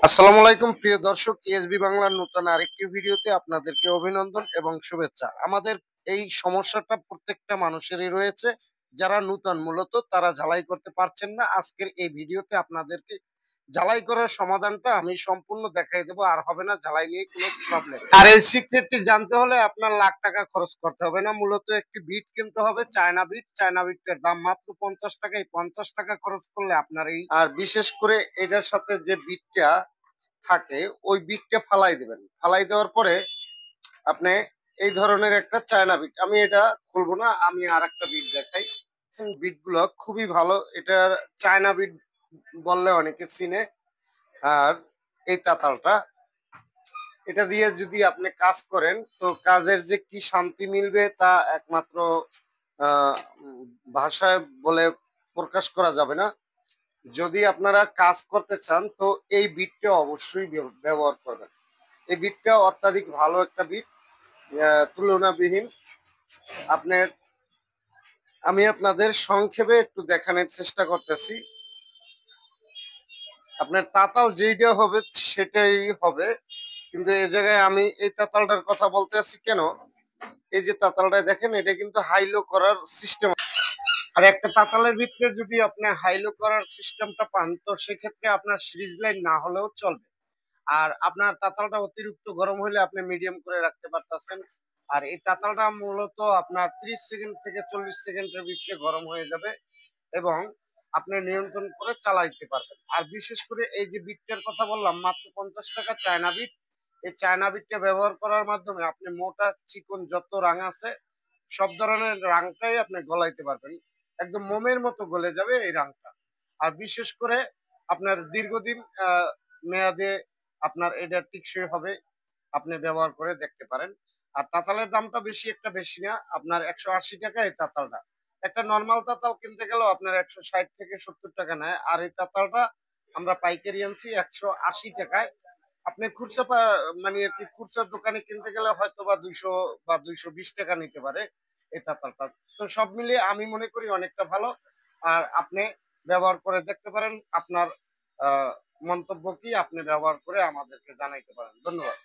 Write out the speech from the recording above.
আসসালামু আলাইকুম প্রিয় দর্শক, ইএসবি বাংলার নতুন আরেকটি ভিডিওতে আপনাদেরকে অভিনন্দন এবং শুভেচ্ছা। আমাদের এই সমস্যাটা প্রত্যেকটা মানুষেরই রয়েছে। যারা নূতন মূলত তারা ঝালাই করতে পারছেন না। আজকের এই ভিডিওতে আপনাদেরকে ঝালাই করার সমাধানটা আমি সম্পূর্ণ দেখাই দেবো। আর হবে না ঝালাই নিয়ে কোনো প্রবলেম। আর এই সিক্রেটটি জানতে হলে আপনার লাখ টাকা খরচ করতে হবে না। মূলত একটি বিট কিনতে হবে, চায়না বিট। চায়না বিটের দাম মাত্র 50 টাকা। এই 50 টাকা খরচ করলে আপনার এই, আর বিশেষ করে এটার সাথে যে বিটটা থাকে ওই বিটটা ফালাই দিবেন। ফালাই দেওয়ার পরে আপনি এই ধরনের একটা চায়না বিট, আমি এটা খুলবো না, আমি আর একটা বিট দেখাই। বিট গুলো খুবই ভালো, এটার চায়না বিট বললে অনেকে চিনে। আর এই তাতালটা, এটা দিয়ে যদি আপনি কাজ করেন তো কাজের যে কি শান্তি মিলবে তা একমাত্র আহ ভাষায় বলে প্রকাশ করা যাবে না। যদি আপনারা কাজ করতে চান তো এই বিটটা অবশ্যই ব্যবহার করবেন। এই বিটটা অত্যাধিক ভালো একটা বিট, তুলনাবিহীন। আপনার, আমি আপনাদের সংক্ষেপে একটু দেখানোর চেষ্টা করতেছি। আপনার তাতাল যেইটা হবে সেটাই হবে, কিন্তু এই জায়গায় আমি এই তাতালটার কথা বলতে আছি কেন, এই যে তাতালটা দেখেন এটা কিন্তু হাইলো করার সিস্টেম। আর একটা তাতালের ভিতরে যদি আপনি হাইলো করার সিস্টেমটা পান তো সেক্ষেত্রে আপনার সিরিজ লাইন না হলেও চলবে। আর আপনার তাতালটা অতিরিক্ত গরম হলে আপনি মিডিয়াম করে রাখতে পারতেছেন। আর এই তাতালটা মূলত আপনার 30 সেকেন্ড থেকে 40 সেকেন্ডের ভিতরে গরম হয়ে যাবে এবং আপনি নিয়ন্ত্রণ করে চালাইতে পারবেন। আর বিশেষ করে এই যে বিটটার কথা বললাম, মাত্র 50 টাকা চায়না বিট। এই চায়না বিটটা ব্যবহার করার মাধ্যমে আপনি মোটা চিকন যত রাং আছে সব ধরনের রাংটাই আপনি গলাইতে পারবেন। একদম মোমের মতো গলে যাবে এই রাংটা। আর বিশেষ করে আপনার দীর্ঘদিন মেয়াদে আপনার এটা টিকসই হবে। আপনি ব্যবহার করে দেখতে পারেন। আর তাতালের দামটা বেশি না, আপনার 180 টাকা এই তাতালটা। একটা নর্মাল তাতাল কিনতে গেলেও আপনার 160 থেকে 70 টাকা নেয়। আর এই তাতালটা আমরা পাইকারি আনছি 180 টাকায়। আপনি খুচরা মানে আর কি খুচরা দোকানে কিনতে গেলে হয়তো বা 200 বা 220 টাকা নিতে পারে এই তাতালটা। তো সব মিলিয়ে আমি মনে করি অনেকটা ভালো। আর আপনি ব্যবহার করে দেখতে পারেন। আপনার মন্তব্য কি আপনি ব্যবহার করে আমাদেরকে জানাইতে পারেন। ধন্যবাদ।